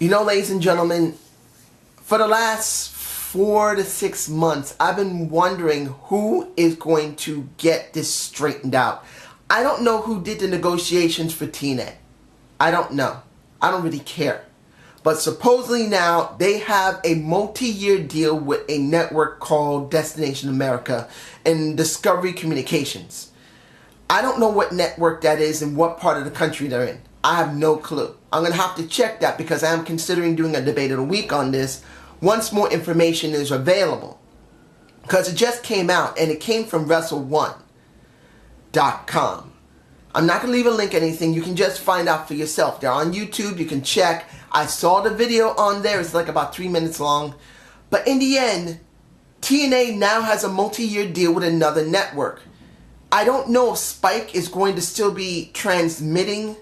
You know, ladies and gentlemen, for the last 4 to 6 months, I've been wondering who is going to get this straightened out. I don't know who did the negotiations for Tna. I don't know. I don't really care. But supposedly now they have a multi-year deal with a network called Destination America and Discovery Communications. I don't know what network that is and what part of the country they're in. I have no clue. I'm going to have to check that because I am considering doing a debate of the week on this once more information is available. Because it just came out and it came from Wrestle1.com. I'm not going to leave a link or anything. You can just find out for yourself. They're on YouTube. You can check. I saw the video on there. It's like about 3 minutes long. But in the end, TNA now has a multi-year deal with another network. I don't know if Spike is going to still be transmitting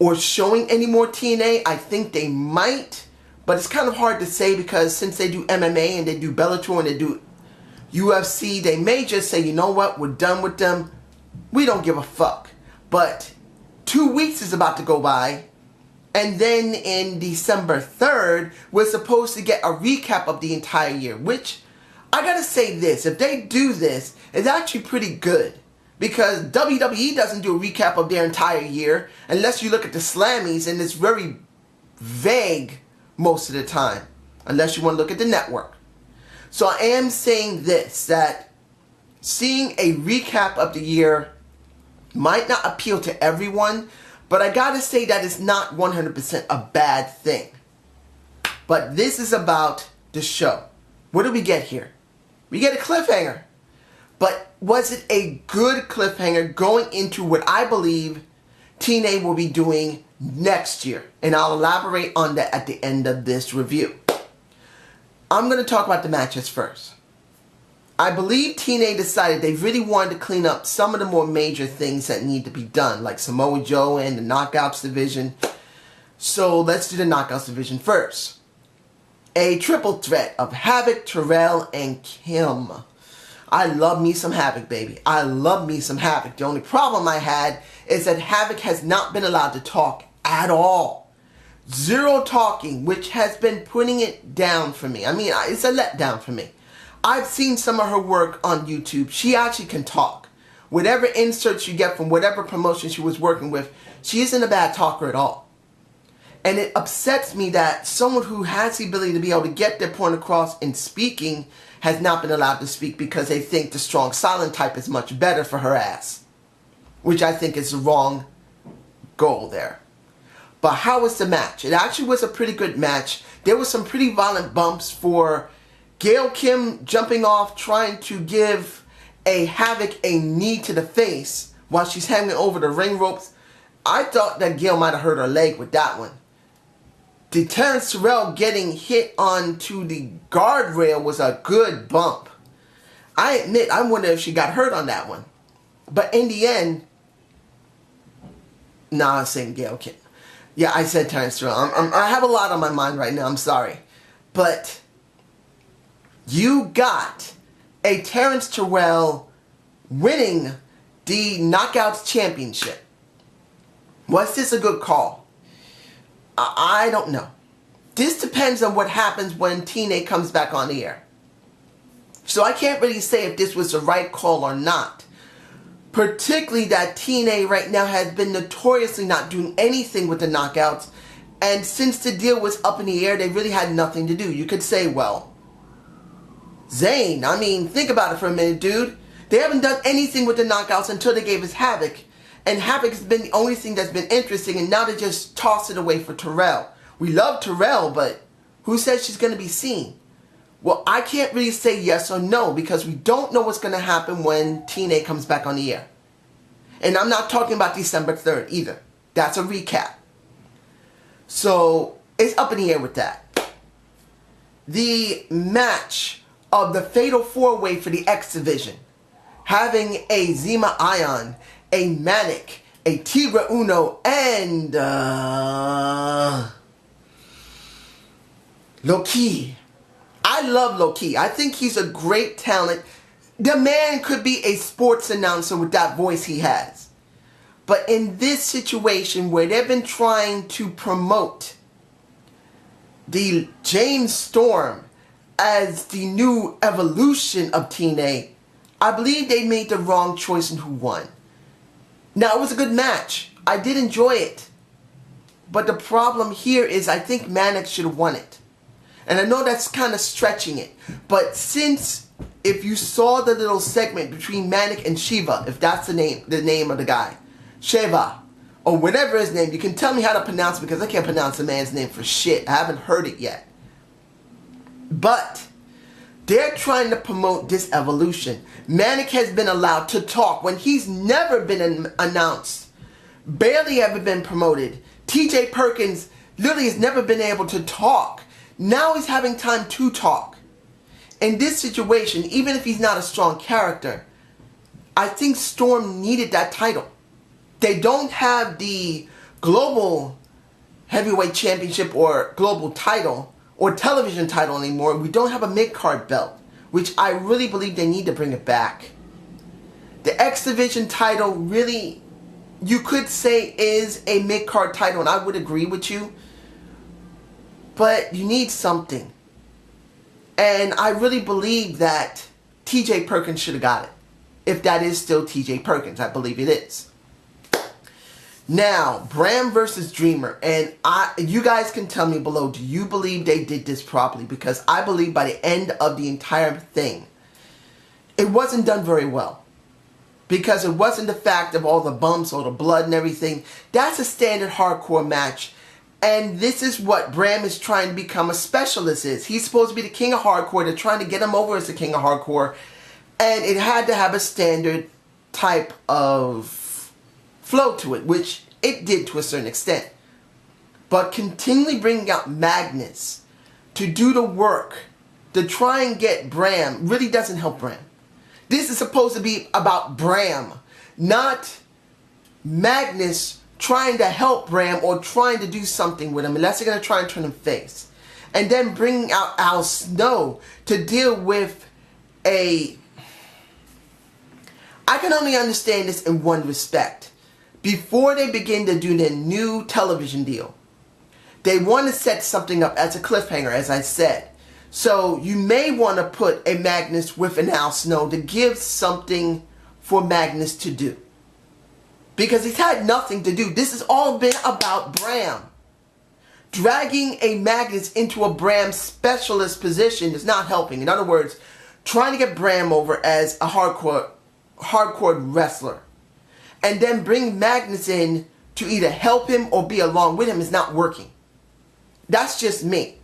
or showing any more TNA. I think they might. But it's kind of hard to say because since they do MMA and they do Bellator and they do UFC, they may just say, you know what, we're done with them. We don't give a fuck. But 2 weeks is about to go by. And then in December 3rd, we're supposed to get a recap of the entire year. Which, I gotta say this, if they do this, it's actually pretty good. Because WWE doesn't do a recap of their entire year unless you look at the Slammies, and it's very vague most of the time. Unless you want to look at the network. So I am saying this, that seeing a recap of the year might not appeal to everyone, but I gotta say that it's not 100% a bad thing. But this is about the show. What do we get here? We get a cliffhanger. But was it a good cliffhanger going into what I believe TNA will be doing next year? And I'll elaborate on that at the end of this review. I'm going to talk about the matches first. I believe TNA decided they really wanted to clean up some of the more major things that need to be done, like Samoa Joe and the Knockouts division. So let's do the Knockouts division first. A triple threat of Havoc, Terrell, and Kim. I love me some Havoc, baby. I love me some Havoc. The only problem I had is that Havoc has not been allowed to talk at all. Zero talking, which has been putting it down for me. I mean, it's a letdown for me. I've seen some of her work on YouTube. She actually can talk. Whatever inserts you get from whatever promotion she was working with, she isn't a bad talker at all. And it upsets me that someone who has the ability to be able to get their point across in speaking has not been allowed to speak because they think the strong silent type is much better for her ass. Which I think is the wrong goal there. But how was the match? It actually was a pretty good match. There were some pretty violent bumps for Gail Kim jumping off, trying to give a Havoc a knee to the face while she's hanging over the ring ropes. I thought that Gail might have hurt her leg with that one. The Terrence Terrell getting hit onto the guardrail was a good bump. I admit, I wonder if she got hurt on that one. But in the end, nah, I'm saying Gail Kim. Yeah, I said Terrence Terrell. I have a lot on my mind right now, I'm sorry. But you got a Terrence Terrell winning the Knockouts Championship. Was this a good call? I don't know. This depends on what happens when TNA comes back on the air. So I can't really say if this was the right call or not. Particularly that TNA right now has been notoriously not doing anything with the Knockouts. And since the deal was up in the air, they really had nothing to do. You could say, well, Zane, I mean, think about it for a minute, dude. They haven't done anything with the Knockouts until they gave us Havoc. And Havoc has been the only thing that's been interesting, and now they just toss it away for Terrell. We love Terrell, but who says she's going to be seen? Well, I can't really say yes or no because we don't know what's going to happen when TNA comes back on the air. And I'm not talking about December 3rd either. That's a recap. So, it's up in the air with that. The match of the Fatal 4-Way for the X Division. Having a Zema Ion, a Manic, a Tigra Uno, and Low-Ki. I love Low-Ki. I think he's a great talent. The man could be a sports announcer with that voice he has. But in this situation where they've been trying to promote the James Storm as the new evolution of TNA, I believe they made the wrong choice in who won. Now, it was a good match. I did enjoy it. But the problem here is I think Manic should have won it. And I know that's kind of stretching it. But since, if you saw the little segment between Manic and Shiva, if that's the name of the guy, Shiva, or whatever his name, you can tell me how to pronounce it because I can't pronounce the man's name for shit. I haven't heard it yet. But they're trying to promote this evolution. Manic has been allowed to talk when he's never been announced. Barely ever been promoted. TJ Perkins literally has never been able to talk. Now he's having time to talk. In this situation, even if he's not a strong character, I think Storm needed that title. They don't have the global heavyweight championship or global title or television title anymore. We don't have a mid-card belt, which I really believe they need to bring it back. The X Division title really, you could say, is a mid-card title, and I would agree with you. But you need something. And I really believe that TJ Perkins should have got it. If that is still TJ Perkins, I believe it is. Now, Bram versus Dreamer. And you guys can tell me below, do you believe they did this properly? Because I believe by the end of the entire thing, it wasn't done very well. Because it wasn't the fact of all the bumps or the blood and everything. That's a standard hardcore match. And this is what Bram is trying to become a specialist is. He's supposed to be the king of hardcore. They're trying to get him over as the king of hardcore. And it had to have a standard type of flow to it, which it did to a certain extent. But continually bringing out Magnus to do the work, to try and get Bram, really doesn't help Bram. This is supposed to be about Bram, not Magnus trying to help Bram or trying to do something with him, unless they're going to try and turn him face. And then bringing out Al Snow to deal with a... I can only understand this in one respect. Before they begin to do their new television deal, they want to set something up as a cliffhanger, as I said. So you may want to put a Magnus with an Al Snow to give something for Magnus to do. Because he's had nothing to do. This has all been about Bram. Dragging a Magnus into a Bram specialist position is not helping. In other words, trying to get Bram over as a hardcore wrestler. And then bring Magnus in to either help him or be along with him is not working. That's just me.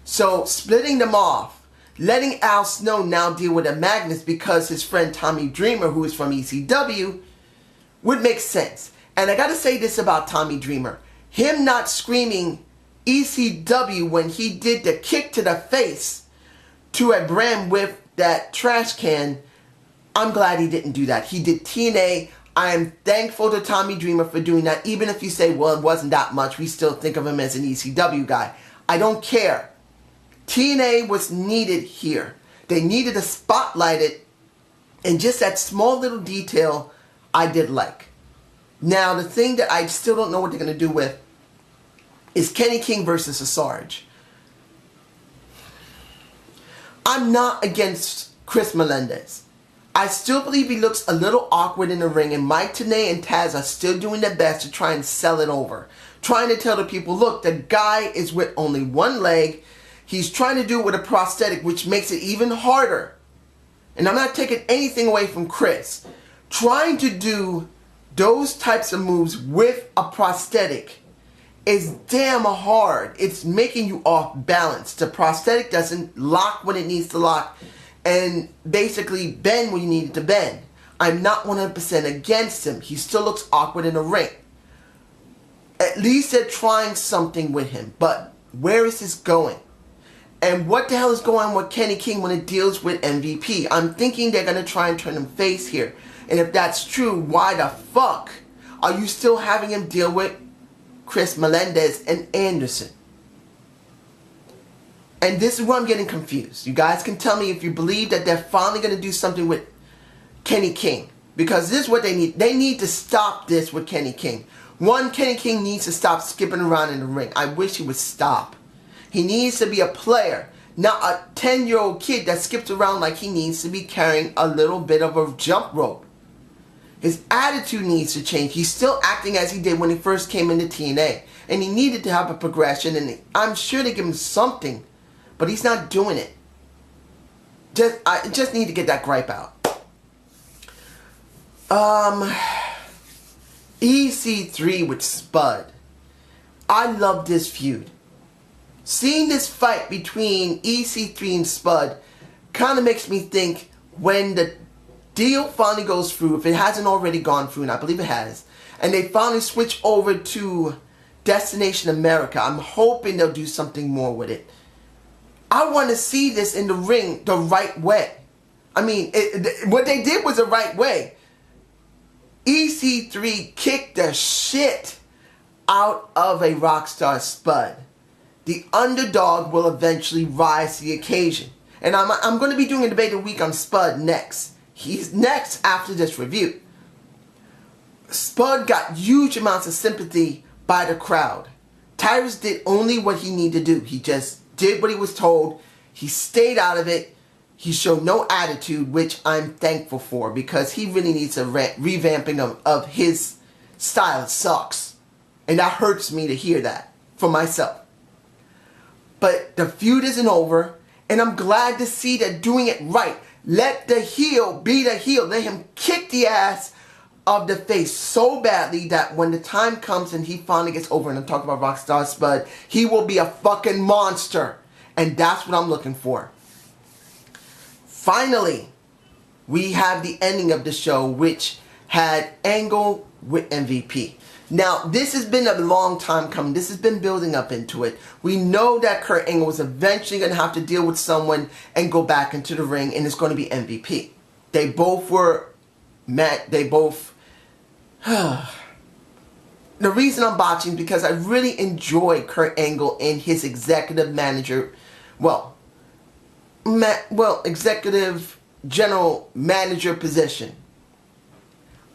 So splitting them off, letting Al Snow now deal with a Magnus because his friend Tommy Dreamer, who is from ECW, would make sense. And I gotta say this about Tommy Dreamer. Him not screaming ECW when he did the kick to the face to a Bram with that trash can, I'm glad he didn't do that. He did TNA. I am thankful to Tommy Dreamer for doing that. Even if you say, well, it wasn't that much, we still think of him as an ECW guy. I don't care. TNA was needed here. They needed to spotlight it. And just that small little detail, I did like. Now, the thing that I still don't know what they're going to do with is Kenny King versus a Sarge. I'm not against Chris Melendez. I still believe he looks a little awkward in the ring, and Mike Tenay and Taz are still doing their best to try and sell it over. Trying to tell the people, look, the guy is with only one leg. He's trying to do it with a prosthetic, which makes it even harder. And I'm not taking anything away from Chris. Trying to do those types of moves with a prosthetic is damn hard. It's making you off balance. The prosthetic doesn't lock when it needs to lock and basically bend when you need it to bend. I'm not 100% against him. He still looks awkward in the ring. At least they're trying something with him. But where is this going? And what the hell is going on with Kenny King when it deals with MVP? I'm thinking they're going to try and turn him face here. And if that's true, why the fuck are you still having him deal with Chris Melendez and Anderson? And this is where I'm getting confused. You guys can tell me if you believe that they're finally going to do something with Kenny King. Because this is what they need. They need to stop this with Kenny King. One, Kenny King needs to stop skipping around in the ring. I wish he would stop. He needs to be a player, not a 10-year-old kid that skips around like he needs to be carrying a little bit of a jump rope. His attitude needs to change. He's still acting as he did when he first came into TNA. And he needed to have a progression, and I'm sure they give him something, but he's not doing it. I just need to get that gripe out. EC3 with Spud. I love this feud. Seeing this fight between EC3 and Spud kind of makes me think when the deal finally goes through, if it hasn't already gone through, and I believe it has, and they finally switch over to Destination America, I'm hoping they'll do something more with it. I want to see this in the ring the right way. I mean, what they did was the right way. EC3 kicked the shit out of a Rockstar Spud. The underdog will eventually rise to the occasion. And I'm going to be doing a debate of the week on Spud next. He's next after this review. Spud got huge amounts of sympathy by the crowd. Tyrus did only what he needed to do. He just did what he was told. He stayed out of it. He showed no attitude, which I'm thankful for, because he really needs a revamping of his style. It sucks. And that hurts me to hear that for myself. But the feud isn't over, and I'm glad to see that doing it right. Let the heel be the heel. Let him kick the ass of the face so badly that when the time comes and he finally gets over, and I'm talking about Rockstar Spud, he will be a fucking monster. And that's what I'm looking for. Finally, we have the ending of the show, which had Angle with MVP. Now, this has been a long time coming. This has been building up into it. We know that Kurt Angle was eventually going to have to deal with someone and go back into the ring, and it's going to be MVP. They both were met. They both... The reason I'm botching is because I really enjoy Kurt Angle in his executive manager... executive general manager position.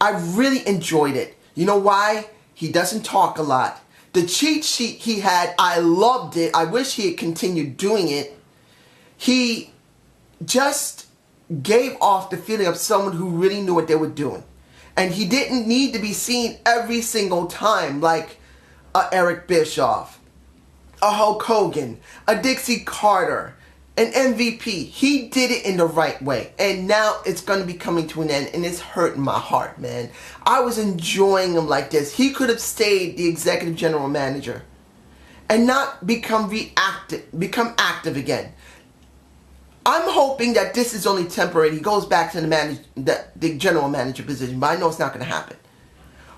I really enjoyed it. You know why? He doesn't talk a lot. The cheat sheet he had, I loved it. I wish he had continued doing it. He just gave off the feeling of someone who really knew what they were doing. And he didn't need to be seen every single time like a Eric Bischoff, a Hulk Hogan, a Dixie Carter, an MVP. He did it in the right way. And now it's going to be coming to an end, and it's hurting my heart, man. I was enjoying him like this. He could have stayed the executive general manager and not become active again. I'm hoping that this is only temporary. He goes back to the general manager position, but I know it's not going to happen.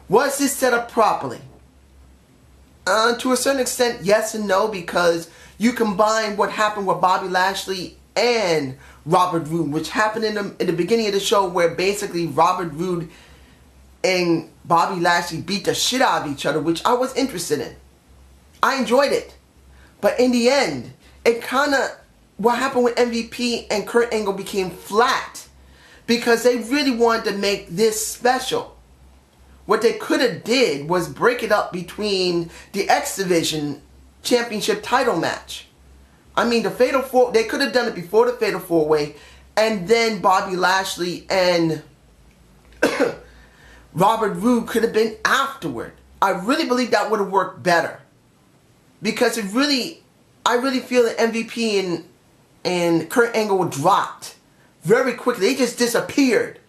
Was this set up properly? To a certain extent, yes and no, because you combine what happened with Bobby Lashley and Robert Roode, which happened in the beginning of the show, where basically Robert Roode and Bobby Lashley beat the shit out of each other, which I was interested in. I enjoyed it. But in the end, it kind of, what happened with MVP and Kurt Angle became flat, because they really wanted to make this special. What they could have did was break it up between the X Division Championship title match. I mean, the Fatal 4, they could have done it before the Fatal 4-Way, and then Bobby Lashley and Robert Roode could have been afterward. I really believe that would have worked better, because I really feel that MVP and Kurt Angle were dropped very quickly. They just disappeared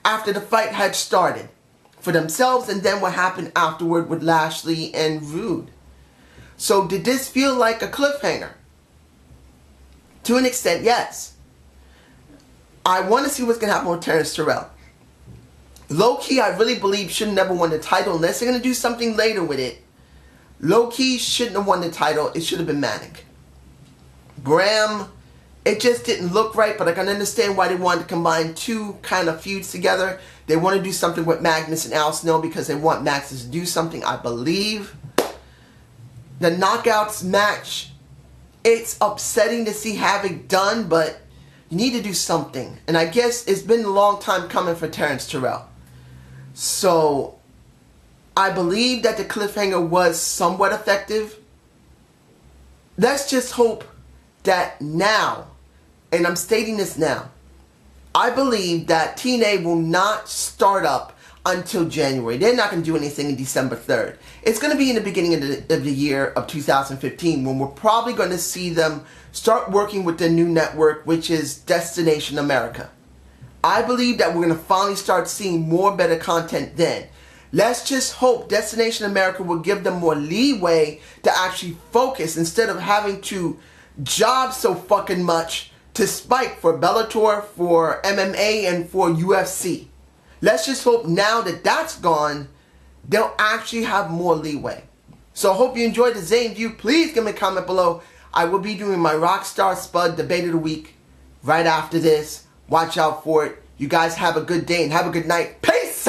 after the fight had started for themselves, and then what happened afterward with Lashley and Roode. So did this feel like a cliffhanger? To an extent, yes. I want to see what's going to happen with Terrence Terrell. Low-key, I really believe should have never won the title unless they're going to do something later with it. Low-key shouldn't have won the title. It should have been Manic. Graham, it just didn't look right, but I can understand why they wanted to combine two kind of feuds together. They want to do something with Magnus and Al Snow because they want Magnus to do something, I believe. The Knockouts match, it's upsetting to see Havoc done, but you need to do something. And I guess it's been a long time coming for Terrence Terrell. So, I believe that the cliffhanger was somewhat effective. let's just hope that now, and I'm stating this now, I believe that TNA will not start up until January. They're not going to do anything in December 3rd. It's going to be in the beginning of the year of 2015 when we're probably going to see them start working with their new network, which is Destination America. I believe that we're going to finally start seeing more better content then. Let's just hope Destination America will give them more leeway to actually focus instead of having to job so fucking much to spike for Bellator, for MMA, and for UFC. Let's just hope now that that's gone, they'll actually have more leeway. So I hope you enjoyed the Zane View. Please give me a comment below. I will be doing my Rockstar Spud Debate of the Week right after this. Watch out for it. You guys have a good day and have a good night. Peace!